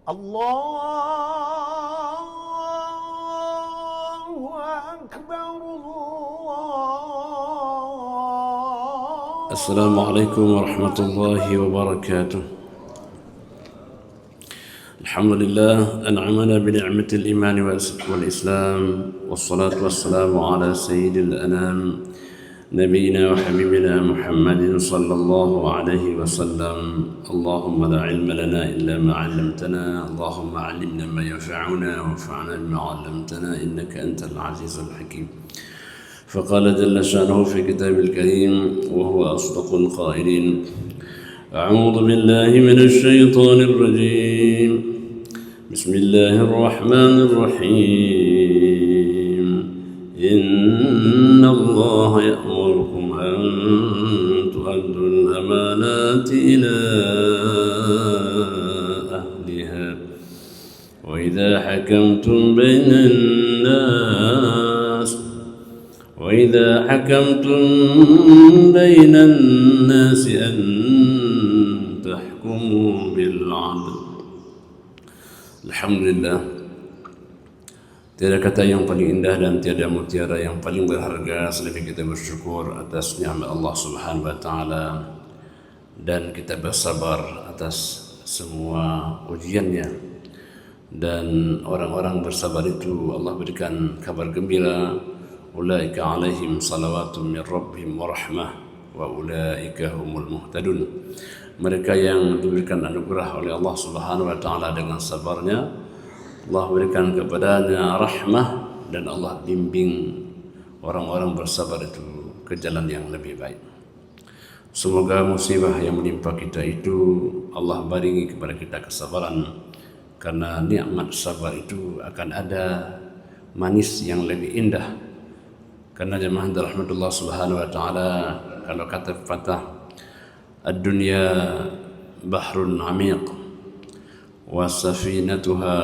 الله أكبر الله. السلام عليكم ورحمة الله وبركاته. الحمد لله أنعمنا بنعمة الإيمان والإسلام، والصلاة والسلام على سيد الأنام نبينا وحبيبنا محمد صلى الله عليه وسلم. اللهم لا علم لنا إلا ما علمتنا، اللهم علمنا ما ينفعنا وانفعنا بما علمتنا إنك أنت العزيز الحكيم. فقال جل شأنه في كتاب الكريم وهو أصدق القائلين: أعوذ بالله من الشيطان الرجيم، بسم الله الرحمن الرحيم. إن الله يأمركم أن تؤدوا الأمانات إلى أهلها وإذا حكمتم بين الناس أن تحكموا بالعدل. Alhamdulillah, tiada kata yang paling indah dan tiada mutiara yang paling berharga selain kita bersyukur atas nikmat Allah Subhanahu wa taala dan kita bersabar atas semua ujiannya. Dan orang-orang bersabar itu Allah berikan kabar gembira, ulaika alaihim salawatun min rabbihim wa rahmah wa ulaika humul muhtadun. Mereka yang diberikan anugerah oleh Allah Subhanahu wa taala dengan sabarnya, Allah berikan kepadanya rahmah dan Allah bimbing orang-orang bersabar itu ke jalan yang lebih baik. Semoga musibah yang menimpa kita itu Allah baringi kepada kita kesabaran, karena nikmat sabar itu akan ada manis yang lebih indah. Karena jemaah rahmatullah Subhanahu wa taala, kalau kata pepatah, ad-dunya bahrun amiq wa safinatuha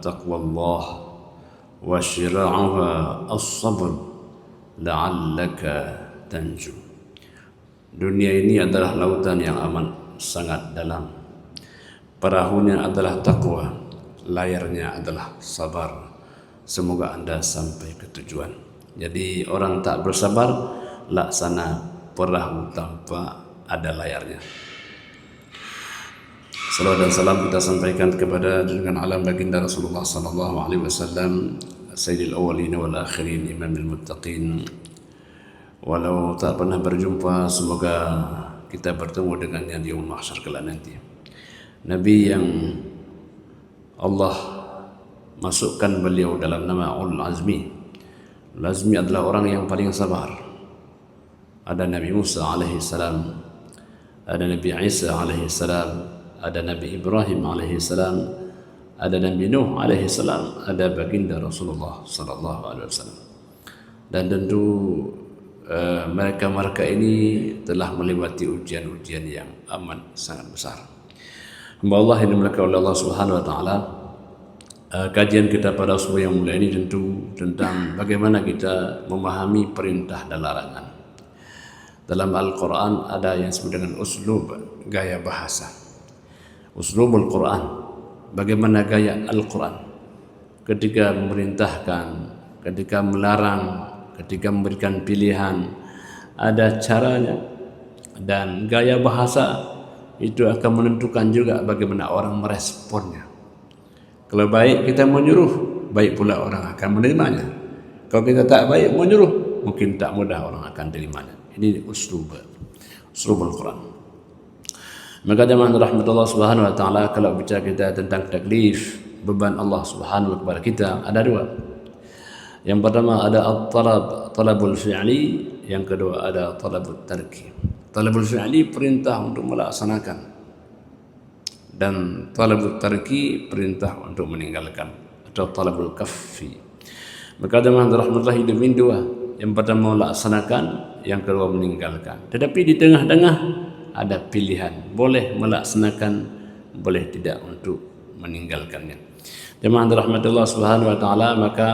taqwallah wa syira'uha as-sabr la'allaka tanju. Dunia ini adalah lautan yang amat sangat dalam. Perahunya adalah takwa, layarnya adalah sabar. Semoga Anda sampai ke tujuan. Jadi orang tak bersabar laksana perahu tanpa ada layarnya. Salawat dan salam kita sampaikan kepada junjungan alam baginda Rasulullah sallallahu alaihi wasallam, sayyidil awwalin wal akhirin, imamil muttaqin. Walau tak pernah berjumpa, semoga kita bertemu dengannya di yaumul mahsyar kelak nanti. Nabi yang Allah masukkan beliau dalam nama Ulul Azmi. Ulul Azmi adalah orang yang paling sabar. Ada Nabi Musa alaihi salam, ada Nabi Isa alaihi salam, ada Nabi Ibrahim alaihi salam, ada Nabi Nuh alaihi salam, ada baginda Rasulullah sallallahu alaihi wasallam. Dan tentu mereka ini telah melewati ujian-ujian yang amat sangat besar. Hamba Allah yang dimuliakan oleh Allah Subhanahu wa taala, kajian kita pada subuh yang mulia ini tentu tentang bagaimana kita memahami perintah dan larangan. Dalam Al-Quran ada yang disebut dengan uslub, gaya bahasa. Uslubul Quran, bagaimana gaya Al-Quran ketika memerintahkan, ketika melarang, ketika memberikan pilihan, ada caranya. Dan gaya bahasa itu akan menentukan juga bagaimana orang meresponnya. Kalau baik kita menyuruh, baik pula orang akan menerimanya. Kalau kita tak baik menyuruh, mungkin tak mudah orang akan terimanya. Ini uslubul Quran. Maka jemaah rahmatullah Subhanahu wa taala, kalau bicara kita tentang taklif, beban Allah Subhanahu wa kepada kita, ada dua. Yang pertama ada talabul fi'li, yang kedua ada talabul tarki. Talabul fi'li perintah untuk melaksanakan, dan talabul tarki perintah untuk meninggalkan, atau talabul kaffi. Maka jemaah rahmatullah hidup ini dua. Yang pertama melaksanakan, yang kedua meninggalkan. Tetapi di tengah-tengah ada pilihan, boleh melaksanakan, boleh tidak untuk meninggalkannya. Jemaah rahmatullah Subhanahu wa taala, maka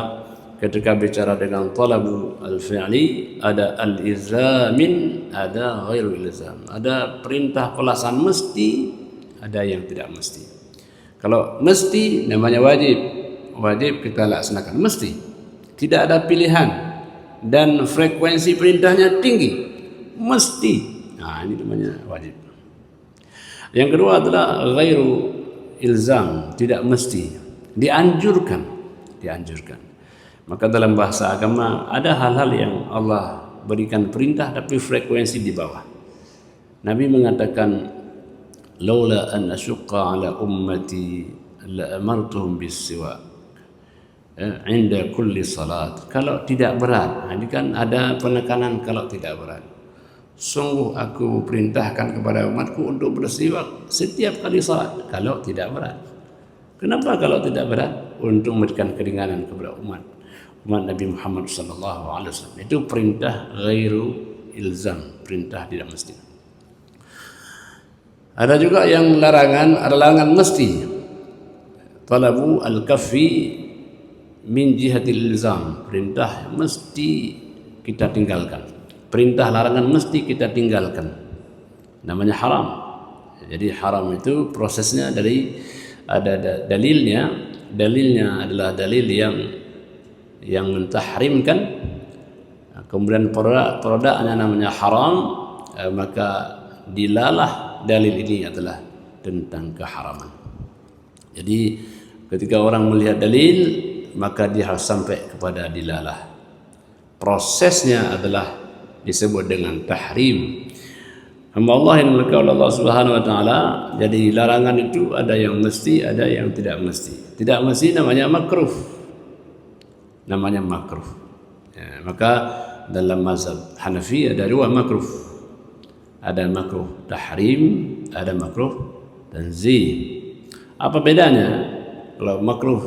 ketika bicara dengan talabul al-fi'li, ada al-ilzamin, ada ghairu ilzam. Ada perintah pelaksanaan mesti, ada yang tidak mesti. Kalau mesti namanya wajib. Wajib kita laksanakan mesti. Tidak ada pilihan dan frekuensi perintahnya tinggi. Mesti. Nah, ini namanya wajib. Yang kedua adalah ghairu ilzam, tidak mesti. Dianjurkan. Maka dalam bahasa agama ada hal-hal yang Allah berikan perintah tapi frekuensi di bawah. Nabi mengatakan, laula an asyqa ala ummati la amartuhum bis-siwak inda kulli salat. Kalau tidak berat, ini kan ada penekanan kalau tidak berat. Sungguh aku perintahkan kepada umatku untuk bersiwak setiap kali salat kalau tidak berat. Kenapa kalau tidak berat? Untuk memberikan keringanan kepada umat Nabi Muhammad SAW. Itu perintah ghairu ilzam, perintah tidak mesti. Ada juga yang larangan, ada larangan mesti. Talabu al-kaffi min jihatil ilzam, perintah mesti kita tinggalkan. Perintah larangan mesti kita tinggalkan. Namanya haram. Jadi haram itu prosesnya dari ada dalilnya. Dalilnya adalah dalil yang mentahrimkan. Kemudian produknya namanya haram, maka dilalah dalil ini adalah tentang keharaman. Jadi ketika orang melihat dalil, maka dia harus sampai kepada dilalah. Prosesnya adalah disebut dengan tahrim. Hamba Allah yang dimuliakan oleh Allah Subhanahu wa taala, jadi larangan itu ada yang mesti, ada yang tidak mesti. Tidak mesti namanya makruh. Namanya makruh. Ya, maka dalam mazhab Hanafi ada dua makruh. Ada makruh tahrim, ada makruh tanzih. Apa bedanya? Kalau makruh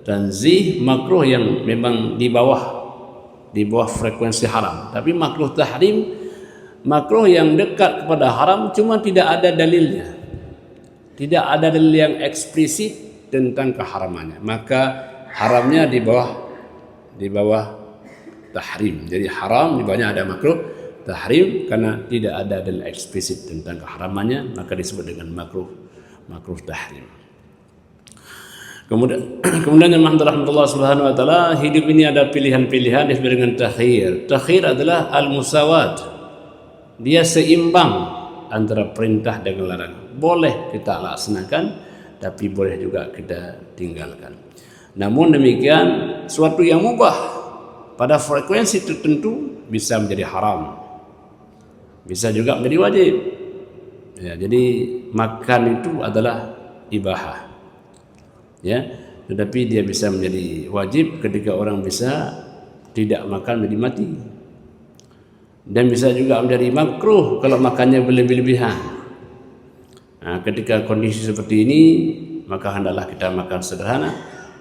tanzih, makruh yang memang di bawah frekuensi haram. Tapi makruh tahrim, makruh yang dekat kepada haram cuma tidak ada dalilnya. Tidak ada dalil yang eksplisit tentang keharamannya. Maka haramnya di bawah tahrim. Jadi haram di bawahnya ada makruh tahrim karena tidak ada dalil eksplisit tentang keharamannya, maka disebut dengan makruh tahrim. Kemudian yang rahmatullah subhanahu wa ta'ala, hidup ini ada pilihan-pilihan disebut dengan takhir. Takhir adalah al-musawat. Dia seimbang antara perintah dengan larangan. Boleh kita laksanakan, tapi boleh juga kita tinggalkan. Namun demikian, suatu yang mubah pada frekuensi tertentu bisa menjadi haram. Bisa juga menjadi wajib. Ya, jadi makan itu adalah ibahah. Ya, tetapi dia bisa menjadi wajib ketika orang bisa tidak makan menjadi mati, dan bisa juga menjadi makruh kalau makannya berlebih-lebihan. Nah, ketika kondisi seperti ini, maka hendaklah kita makan sederhana,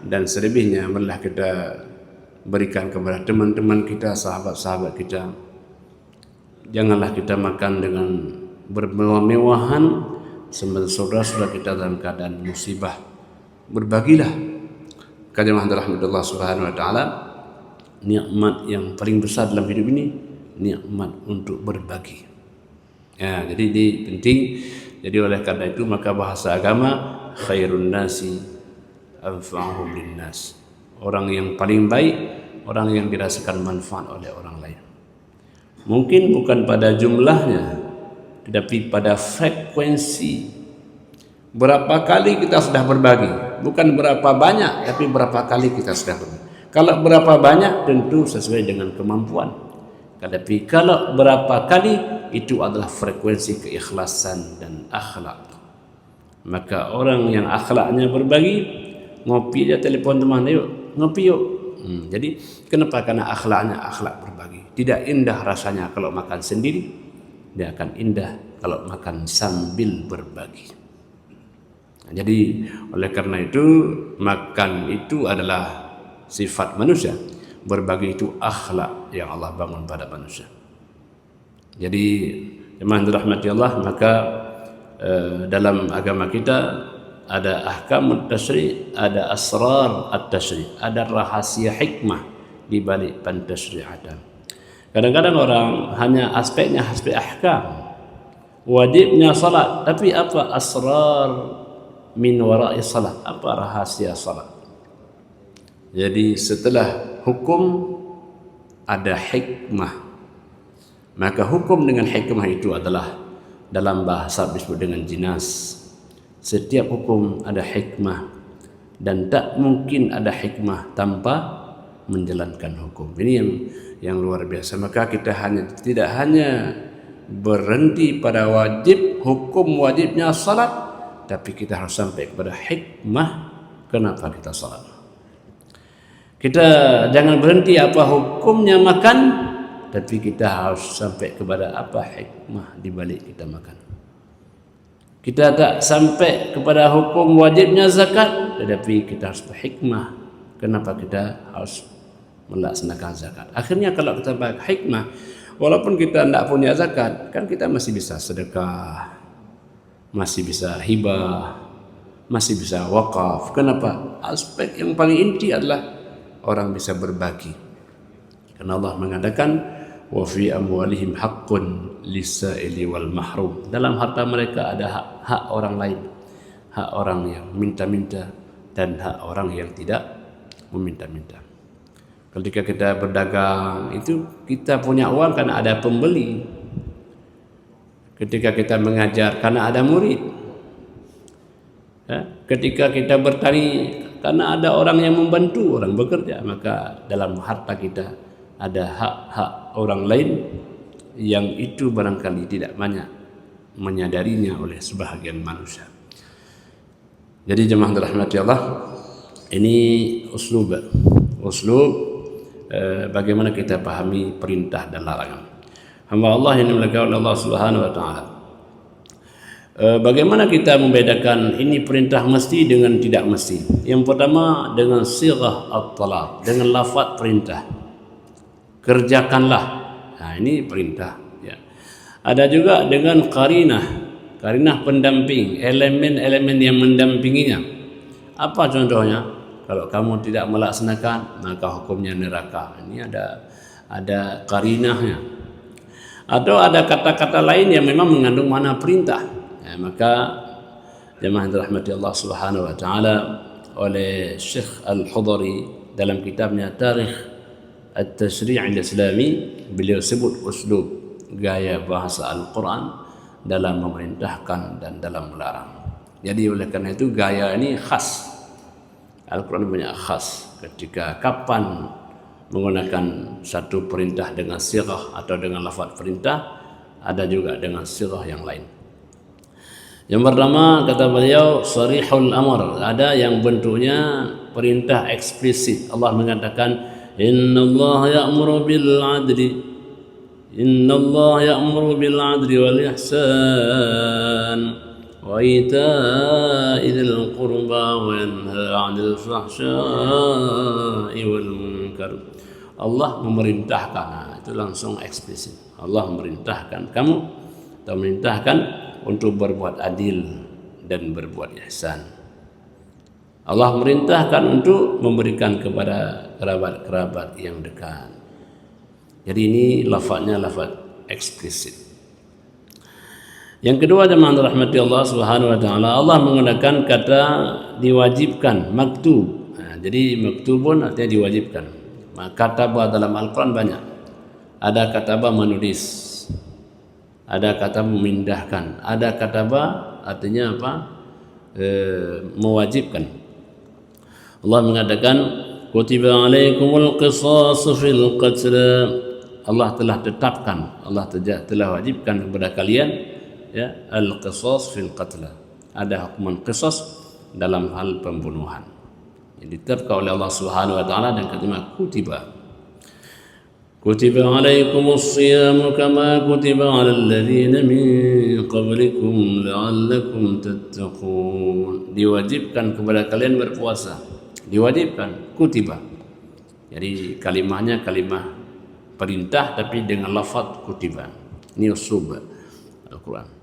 dan selebihnya marilah kita berikan kepada teman-teman kita, sahabat-sahabat kita. Janganlah kita makan dengan bermewah-mewahan sementara saudara-saudara kita dalam keadaan musibah. Berbagilah. Kalimat rahmatullah subhanahu wa ta'ala, nikmat yang paling besar dalam hidup ini nikmat untuk berbagi. Ya, jadi ini penting. Jadi oleh karena itu maka bahasa agama khairun nasi anfa'uhum linnas. Orang yang paling baik, orang yang dirasakan manfaat oleh orang lain. Mungkin bukan pada jumlahnya, tetapi pada frekuensi. Berapa kali kita sudah berbagi? Bukan berapa banyak, tapi berapa kali kita sudah berbagi. Kalau berapa banyak tentu sesuai dengan kemampuan. Tapi kalau berapa kali, itu adalah frekuensi keikhlasan dan akhlak. Maka orang yang akhlaknya berbagi, ngopi aja, telepon teman, yuk ngopi yuk. Jadi kenapa? Karena akhlaknya akhlak berbagi. Tidak indah rasanya kalau makan sendiri, dia akan indah kalau makan sambil berbagi. Jadi oleh karena itu makan itu adalah sifat manusia, berbagi itu akhlak yang Allah bangun pada manusia. Jadi jemaah dirahmati Allah, maka dalam agama kita ada ahkam at-tashri', ada asrar at-tashri', ada rahasia hikmah di balik pentasri'atan. Kadang-kadang orang hanya aspek ahkam, wajibnya salat, tapi apa asrar min wara'i salat. Apa rahasia salat? Jadi setelah hukum ada hikmah. Maka hukum dengan hikmah itu adalah dalam bahasa disebut dengan jinas. Setiap hukum ada hikmah dan tak mungkin ada hikmah tanpa menjalankan hukum. Ini yang luar biasa. Maka kita tidak hanya berhenti pada wajib, hukum wajibnya salat, tapi kita harus sampai kepada hikmah kenapa kita salat. Kita jangan berhenti apa hukumnya makan, tapi kita harus sampai kepada apa hikmah di balik kita makan. Kita tak sampai kepada hukum wajibnya zakat, tetapi kita harus berhikmah kenapa kita harus melaksanakan zakat. Akhirnya kalau kita pakai hikmah, walaupun kita tidak punya zakat, kan kita masih bisa sedekah, masih bisa hibah, masih bisa wakaf. Kenapa? Aspek yang paling inti adalah orang bisa berbagi. Karena Allah mengatakan wa fi amwalihim haqqun lis-sa'ili wal mahrum. Dalam harta mereka ada hak orang lain, hak orang yang minta-minta dan hak orang yang tidak meminta-minta. Ketika kita berdagang itu kita punya uang karena ada pembeli. Ketika kita mengajar karena ada murid. Ketika kita bertani karena ada orang yang membantu, orang bekerja. Maka dalam harta kita ada hak-hak orang lain yang itu barangkali tidak banyak menyadarinya oleh sebahagian manusia. Jadi jemaah dirahmati Allah, ini uslub bagaimana kita pahami perintah dan larangan. Hamba Allah yang dimuliakan oleh Allah Subhanahu wa taala. Bagaimana kita membedakan ini perintah mesti dengan tidak mesti? Yang pertama dengan sighah at-talab, dengan lafaz perintah. Kerjakanlah. Nah, ini perintah ya. Ada juga dengan qarinah pendamping, elemen-elemen yang mendampinginya. Apa contohnya? Kalau kamu tidak melaksanakan, maka hukumnya neraka. Ini ada qarinahnya. Atau ada kata-kata lain yang memang mengandung makna perintah. Ya, maka jemaah dirahmati Allah Subhanahu wa taala, oleh Syekh Al-Hudari dalam kitabnya Tarikh At-Tashri' Al-Islami, beliau sebut uslub, gaya bahasa Al-Quran dalam memerintahkan dan dalam melarang. Jadi oleh karena itu gaya ini khas. Al-Quran banyak khas. Ketika kapan menggunakan satu perintah dengan sighah atau dengan lafaz perintah, ada juga dengan sighah yang lain. Yang pertama kata beliau sarihul amr, ada yang bentuknya perintah eksplisit. Allah mengatakan innallaha ya'muru bil 'adli wal ihsan wa ita'i dzil qurba wa yanha 'anil fahsya'i wal munkar. Allah memerintahkan, itu langsung eksplisit. Allah memerintahkan kamu atau memerintahkan untuk berbuat adil dan berbuat ihsan. Allah merintahkan untuk memberikan kepada kerabat-kerabat yang dekat. Jadi ini lafaznya lafaz eksplisit. Yang kedua jemaah rahmati Allah Subhanahu wa taala, Allah menggunakan kata diwajibkan, maktub. Nah, jadi maktubun artinya diwajibkan. Maka kataba dalam Al-Quran banyak. Ada kataba menulis, ada kata memindahkan, ada kataba artinya apa? Mewajibkan. Allah mengatakan kutiba alaikumul qisasu fil qatl. Allah telah tetapkan, Allah telah wajibkan kepada kalian ya al-qisas fil qatl. Ada hukuman qisas dalam hal pembunuhan. Yang ditetapkan oleh Allah Subhanahu wa taala dan kalimat kutiba. Kutiba alaikumus siyamu kama kutiba alal ladzina min qablikum la'allakum tattaqun. Diwajibkan kepada kalian berpuasa. Diwajibkan, kutiba. Jadi kalimahnya kalimah perintah tapi dengan lafaz kutiba. Ini uslub Al-Quran.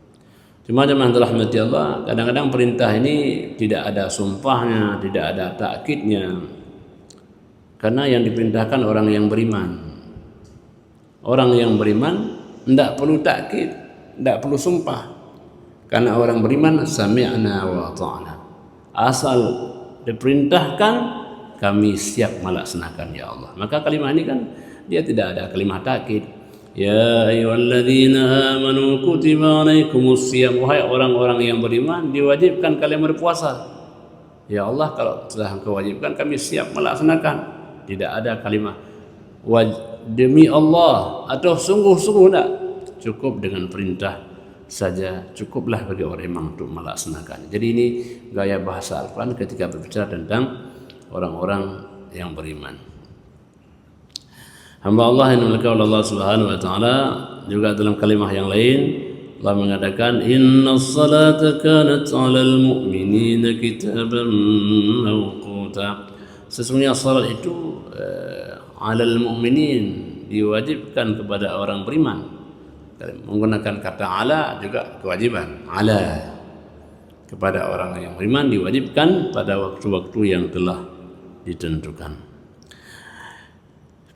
Cuma jemaah rahmati Allah, kadang-kadang perintah ini tidak ada sumpahnya, tidak ada takkidnya. Karena yang diperintahkan orang yang beriman. Orang yang beriman tidak perlu takkid, tidak perlu sumpah. Karena orang beriman sami'na wa ata'na. Asal diperintahkan, kami siap melaksanakan ya Allah. Maka kalimat ini kan dia tidak ada kalimat takkid. Ya ayyuhalladzina amanu kutiba alaikumus shiyam, wahai orang-orang yang beriman, diwajibkan kalian berpuasa. Ya Allah, kalau telah Engkau wajibkan, kami siap melaksanakan. Tidak ada kalimat demi Allah atau sungguh-sungguh, tidak. Cukup dengan perintah saja, cukuplah bagi orang yang mampu melaksanakannya. Jadi ini gaya bahasa Al-Quran ketika berbicara tentang orang-orang yang beriman. Hamba Allah yang dimuliakan oleh Allah Subhanahu wa taala juga dalam kalimah yang lain Allah mengatakan innas salata kanat 'alal mu'minina kitaban mawquta. Sesungguhnya salat itu 'alal mu'minin, diwajibkan kepada orang beriman. Menggunakan kata 'ala juga kewajiban. 'Ala, kepada orang yang beriman diwajibkan pada waktu-waktu yang telah ditentukan.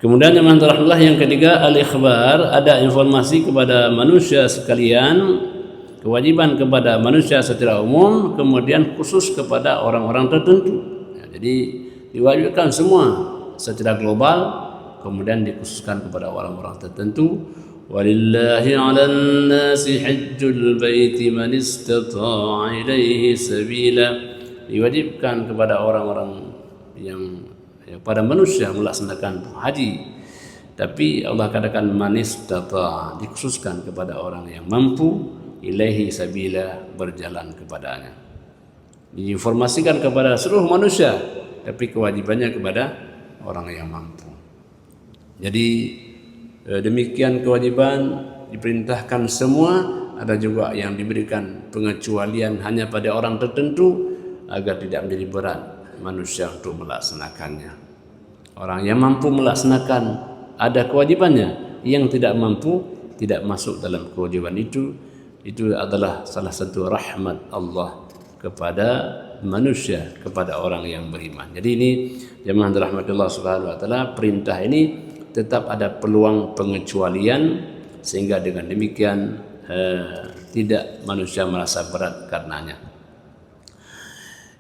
Kemudian yang rahmatullah yang ketiga, al-ikhbar, ada informasi kepada manusia sekalian, kewajiban kepada manusia secara umum, kemudian khusus kepada orang-orang tertentu. Ya, jadi diwajibkan semua secara global, kemudian dikhususkan kepada orang-orang tertentu. Walillahi 'alan nasi hajjul baiti man istata'a ilaihi sabila. Diwajibkan kepada orang-orang yang pada manusia melaksanakan haji, tapi Allah katakan manistata, dikhususkan kepada orang yang mampu, ilaihi sabila, berjalan kepadanya. Diinformasikan kepada seluruh manusia, tapi kewajibannya kepada orang yang mampu. Jadi demikian kewajiban diperintahkan semua. Ada juga yang diberikan pengecualian hanya pada orang tertentu agar tidak menjadi berat manusia untuk melaksanakannya. Orang yang mampu melaksanakan ada kewajibannya, yang tidak mampu tidak masuk dalam kewajiban itu. Itu adalah salah satu rahmat Allah kepada manusia, kepada orang yang beriman. Jadi ini jemaah rahmatullah subhanahu wa ta'ala, perintah ini tetap ada peluang pengecualian, sehingga dengan demikian tidak manusia merasa berat karenanya.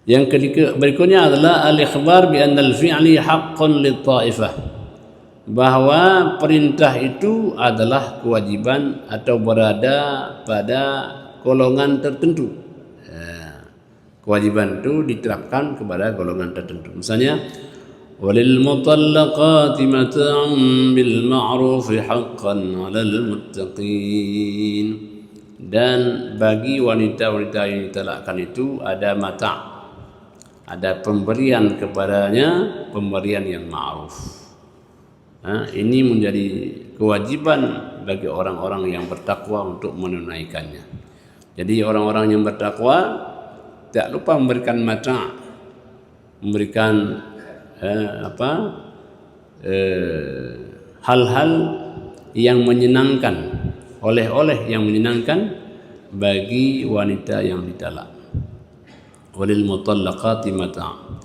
Yang berikutnya adalah al-ikhbar bi anna al-fi'li haqqun lit-ta'ifah, bahwa perintah itu adalah kewajiban atau berada pada golongan tertentu. Kewajiban itu diterapkan kepada golongan tertentu. Misalnya walil mutallaqati mata'un bil ma'ruf haqqan 'alal muttaqin, dan bagi wanita-wanita yang ditalakkan itu ada mata', ada pemberian kepadanya, pemberian yang ma'ruf. Ini menjadi kewajiban bagi orang-orang yang bertakwa untuk menunaikannya. Jadi orang-orang yang bertakwa tidak lupa memberikan mata', memberikan hal-hal yang menyenangkan, oleh-oleh yang menyenangkan bagi wanita yang ditalak. Walil mutallaqati mata',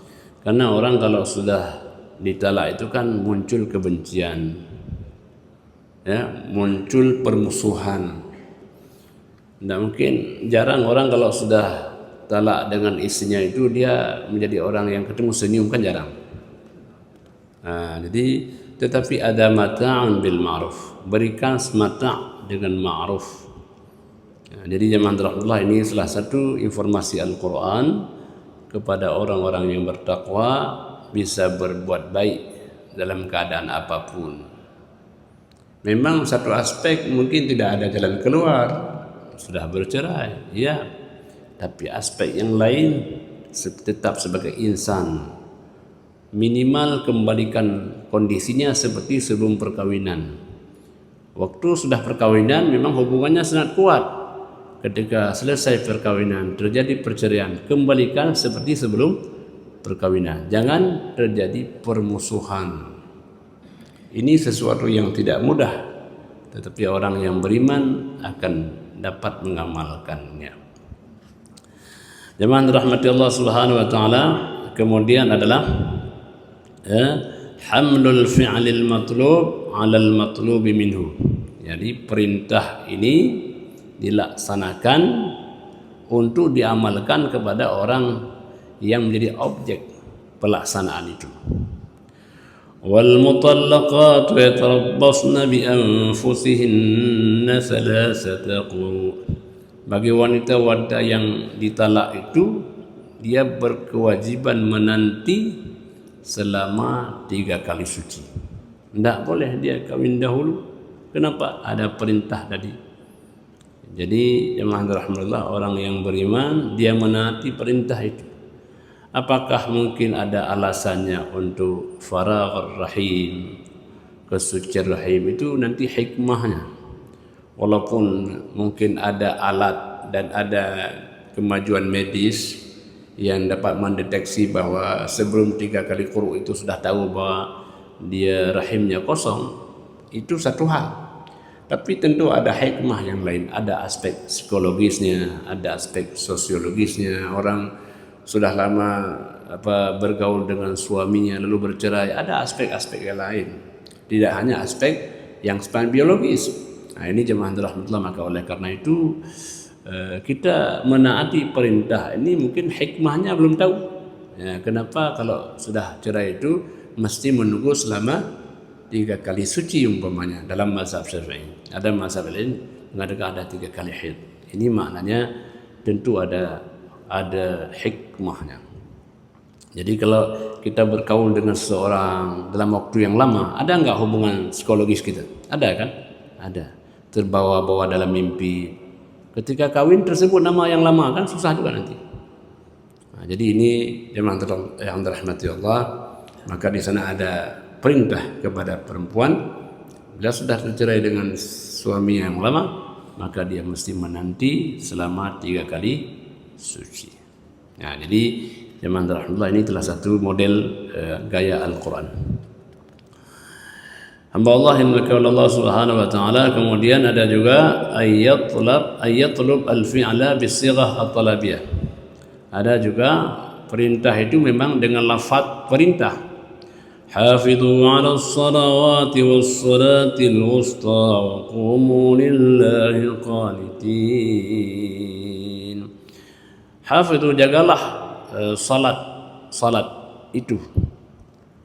karena orang kalau sudah ditalak itu kan muncul kebencian, ya, muncul permusuhan. Tidak mungkin, jarang orang kalau sudah talak dengan istrinya itu dia menjadi orang yang ketemu senyum, kan jarang. Jadi tetapi ada mata'un bil ma'ruf, berikan mata' dengan ma'ruf. Jadi jemaah rahmatullah, ini salah satu informasi Al-Quran kepada orang-orang yang bertakwa, bisa berbuat baik dalam keadaan apapun. Memang satu aspek mungkin tidak ada jalan keluar, sudah bercerai, ya, tapi aspek yang lain tetap sebagai insan, minimal kembalikan kondisinya seperti sebelum perkawinan. Waktu sudah perkawinan memang hubungannya sangat kuat. Ketika selesai perkawinan terjadi perceraian, kembalikan seperti sebelum perkawinan. Jangan terjadi permusuhan. Ini sesuatu yang tidak mudah, tetapi orang yang beriman akan dapat mengamalkannya. Jemaah rahmati Allah Subhanahu wa taala, kemudian adalah hamlul fi'lil matlub 'alal matlubi minhu. Jadi perintah ini dilaksanakan untuk diamalkan kepada orang yang menjadi objek pelaksanaan itu. Wal mutallaqatu yatarabbasna bi anfusihinna thalathata quru. Bagi wanita-wanita yang ditalak itu, dia berkewajiban menanti selama 3 kali suci. Tidak boleh dia kawin dahulu. Kenapa? Ada perintah tadi. Jadi jemaah rahmatullah, orang yang beriman dia menaati perintah itu. Apakah mungkin ada alasannya untuk faragh rahim, kesucian rahim itu nanti hikmahnya. Walaupun mungkin ada alat dan ada kemajuan medis yang dapat mendeteksi bahwa sebelum 3 kali quru itu sudah tahu bahwa dia rahimnya kosong, itu satu hal. Tapi tentu ada hikmah yang lain, ada aspek psikologisnya, ada aspek sosiologisnya. Orang sudah lama bergaul dengan suaminya lalu bercerai, ada aspek-aspek yang lain, tidak hanya aspek yang span biologis. Nah, ini jemaah rahmatullah, maka oleh karena itu kita menaati perintah ini mungkin hikmahnya belum tahu. Ya, kenapa kalau sudah cerai itu mesti menunggu selama 3 kali suci umpamanya dalam mazhab Syafi'i. Ada mazhab lain mengatakan ada 3 kali haid. Ini maknanya tentu ada hikmahnya. Jadi kalau kita berkaul dengan seseorang dalam waktu yang lama, ada enggak hubungan psikologis kita? Ada kan? Ada. Terbawa-bawa dalam mimpi. Ketika kawin tersebut nama yang lama kan susah juga nanti. Nah, jadi ini jemaah yang dirahmati Allah, maka di sana ada perintah kepada perempuan bila sudah bercerai dengan suami yang lama, maka dia mesti menanti selama 3 kali suci. Nah, jadi jemaah rahmatullah, ini telah satu model gaya Al-Quran. Hamba Allah yang dimuliakan Allah Subhanahu wa taala. Kemudian ada juga ayatlub al-fi'la bis-sighah at-talabiyah. Ada juga perintah itu memang dengan lafaz perintah. Hafidhu 'ala as-salawati was-salatil wusta wa qumu lillahi qanitin. Hafidhu, jagalah salat itu,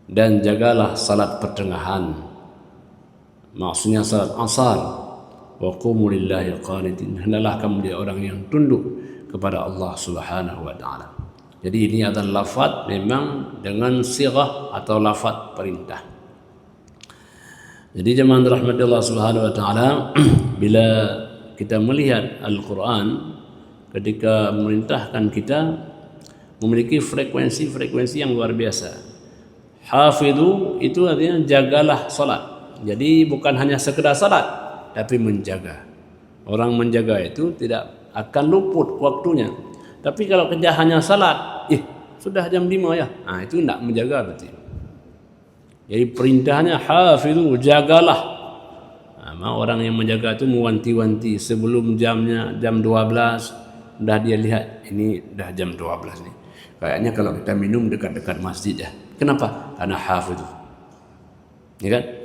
dan jagalah salat pertengahan. Maksudnya salat asar. Wa qumu lillahi qanitin, hendaklah kamu menjadi orang yang tunduk kepada Allah Subhanahu wa taala. Jadi ini adalah lafaz memang dengan sighah atau lafaz perintah. Jadi jemaah rahmat Allah Subhanahu wa taala, bila kita melihat Al-Quran ketika memerintahkan kita memiliki frekuensi yang luar biasa. Hafidhu itu artinya jagalah salat. Jadi bukan hanya sekedar salat, tapi menjaga. Orang menjaga itu tidak akan luput waktunya. Tapi kalau kerja hanya salat, sudah jam 5 ya. Nah, itu tidak menjaga berarti. Jadi perintahnya hafidhu, jagalah. Nah, orang yang menjaga itu mewanti-wanti sebelum jam 12, dah dia lihat ini dah jam 12 nih. Kayaknya kalau kita minum dekat-dekat masjid ya. Kenapa? Karena hafidhu. Ya kan?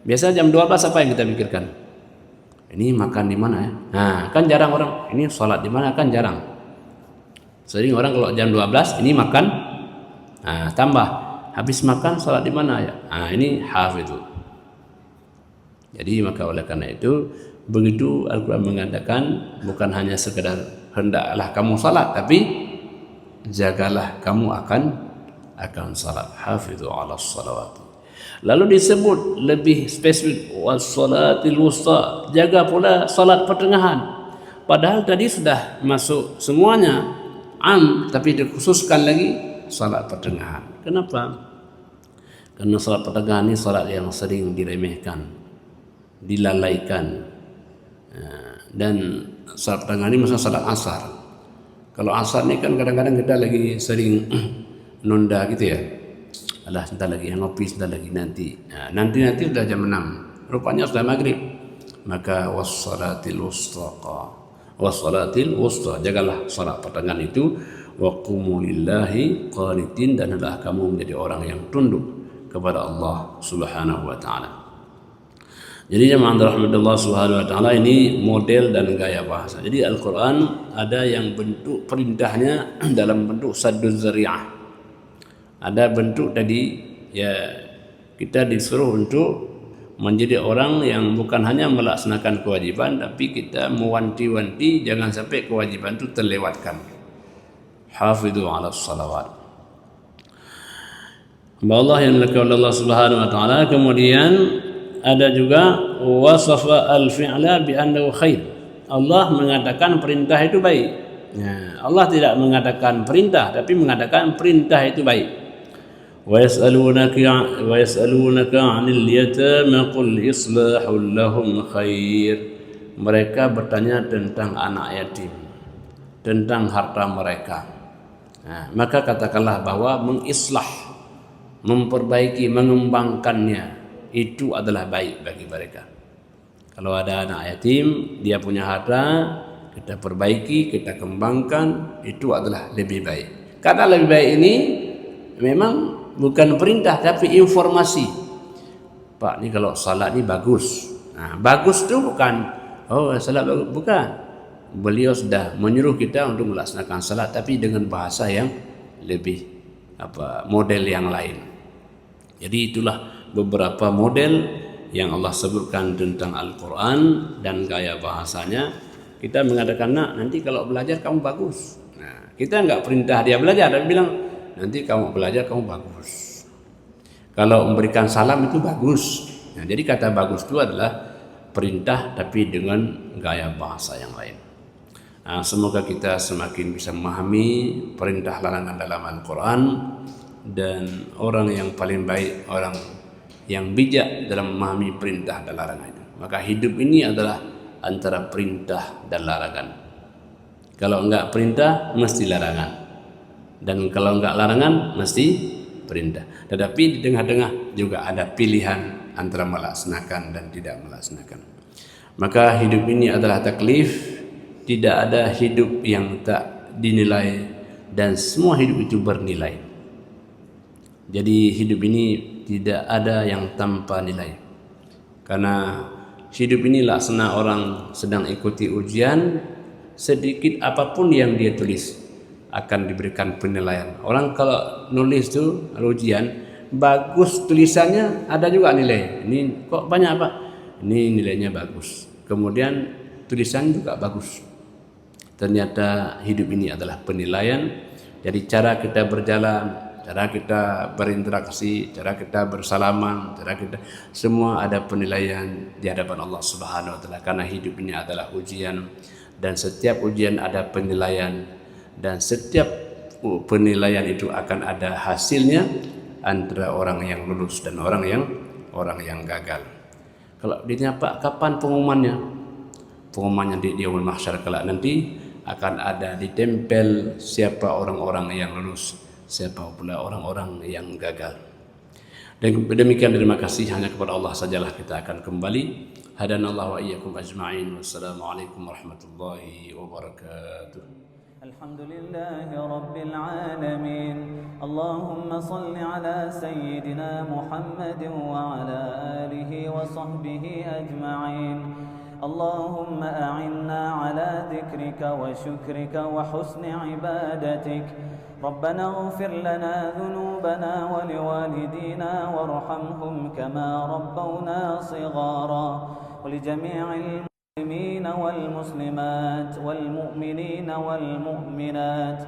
Biasa jam 12 apa yang kita pikirkan? Ini makan di mana ya? Nah, kan jarang orang ini sholat di mana, kan jarang. Sering orang kalau jam 12 ini makan, nah tambah habis makan sholat di mana ya? Nah, ini hafidhu. Jadi maka oleh karena itu begitu Al-Quran mengatakan bukan hanya sekedar hendaklah kamu sholat, tapi jagalah kamu akan salat. Hafidhu 'alas salawati. Lalu disebut lebih spesifik was-salatil wusta, jaga pula salat pertengahan. Padahal tadi sudah masuk semuanya tapi dikhususkan lagi salat pertengahan. Kenapa? Karena salat pertengahan ini salat yang sering diremehkan, dilalaikan. Dan salat pertengahan ini maksudnya salat asar. Kalau asar ini kan kadang-kadang kita lagi sering nunda gitu ya. Alah, sebentar lagi ngopi, sebentar lagi nanti. Nah, nanti sudah jam 6. Rupanya sudah maghrib. Maka wassalatil wusta, jagalah salat pertengahan itu. Wa qumu lillahi qanitin, dan hendaklah kamu menjadi orang yang tunduk kepada Allah Subhanahu wa taala. Jadi jemaah rahmatullah Subhanahu wa taala, ini model dan gaya bahasa. Jadi Al-Quran ada yang bentuk perintahnya dalam bentuk sadduz zari'ah. Ada bentuk tadi ya kita disuruh untuk menjadi orang yang bukan hanya melaksanakan kewajiban, tapi kita mewanti-wanti jangan sampai kewajiban itu terlewatkan. Hafidhu 'alas salawat. Allah yang dimuliakan oleh Allah Subhanahu wa taala. Kemudian ada juga wasafa al-fi'la bi annahu khair. Allah mengatakan perintah itu baik. Ya, Allah tidak mengatakan perintah, tapi mengatakan perintah itu baik. Wa yas'alunaka 'anil yatama qul islahul lahum khair. Mereka bertanya tentang anak yatim, tentang harta mereka. Nah, maka katakanlah bahwa mengislah, memperbaiki, mengembangkannya itu adalah baik bagi mereka. Kalau ada anak yatim, dia punya harta, kita perbaiki, kita kembangkan, itu adalah lebih baik. Kata lebih baik ini memang bukan perintah tapi informasi. Pak, ini kalau salat ini bagus. Nah, bagus itu bukan salat bagus, bukan. Beliau sudah menyuruh kita untuk melaksanakan salat tapi dengan bahasa yang lebih model yang lain. Jadi itulah beberapa model yang Allah sebutkan tentang Al-Quran dan gaya bahasanya. Kita mengatakan, nak, nanti kalau belajar kamu bagus. Nah, kita enggak perintah dia belajar, tapi bilang, nanti kamu belajar kamu bagus. Kalau memberikan salam itu bagus. Nah, jadi kata bagus itu adalah perintah tapi dengan gaya bahasa yang lain. Nah, semoga kita semakin bisa memahami perintah larangan dalam Al-Quran. Dan orang yang paling baik, orang yang bijak dalam memahami perintah dan larangan itu. Maka hidup ini adalah antara perintah dan larangan. Kalau enggak perintah mesti larangan, dan kalau enggak larangan mesti perintah. Tetapi di tengah-tengah juga ada pilihan antara melaksanakan dan tidak melaksanakan. Maka hidup ini adalah taklif. Tidak ada hidup yang tak dinilai, dan semua hidup itu bernilai. Jadi hidup ini tidak ada yang tanpa nilai. Karena hidup ini laksana orang sedang ikuti ujian, sedikit apapun yang dia tulis akan diberikan penilaian. Orang kalau nulis itu ujian, bagus tulisannya ada juga nilai. Ini kok banyak Pak? Ini nilainya bagus. Kemudian tulisan juga bagus. Ternyata hidup ini adalah penilaian. Jadi cara kita berjalan, cara kita berinteraksi, cara kita bersalaman, cara kita semua ada penilaian di hadapan Allah Subhanahu wa taala. Karena hidup ini adalah ujian, dan setiap ujian ada penilaian, dan setiap penilaian itu akan ada hasilnya antara orang yang lulus dan orang yang gagal. Kalau ditanya Pak, kapan pengumumannya? Pengumumannya di yaumul mahsyar kelak nanti akan ada ditempel siapa orang-orang yang lulus, siapa pula orang-orang yang gagal. Dan demikian, terima kasih, hanya kepada Allah sajalah kita akan kembali. Hadanallahu wa iyyakum ajma'in. Wassalamualaikum warahmatullahi wabarakatuh. Alhamdulillahi rabbil alamin. Allahumma salli ala sayyidina Muhammadin wa ala alihi wa sahbihi ajma'in. اللهم أعنا على ذكرك وشكرك وحسن عبادتك. ربنا اغفر لنا ذنوبنا ولوالدينا وارحمهم كما ربونا صغارا. ولجميع المسلمين والمسلمات والمؤمنين والمؤمنات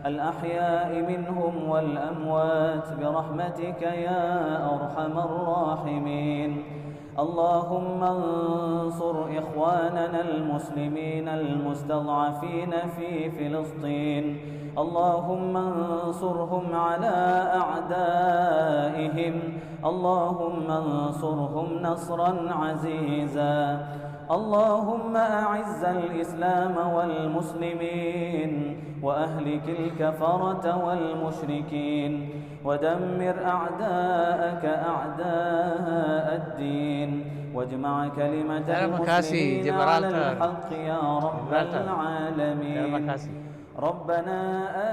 الأحياء منهم والأموات برحمتك يا أرحم الراحمين. اللهم انصر إخواننا المسلمين المستضعفين في فلسطين. اللهم انصرهم على أعدائهم. اللهم انصرهم نصرا عزيزا. اللهم أعز الإسلام والمسلمين وأهلك الكفرة والمشركين ودمر أعداءك أعداء الدين واجمع كلمة المسلمين على الحق يا رب العالمين. ربنا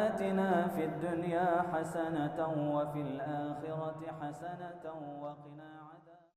آتنا في الدنيا حسنة وفي الآخرة حسنة وقنا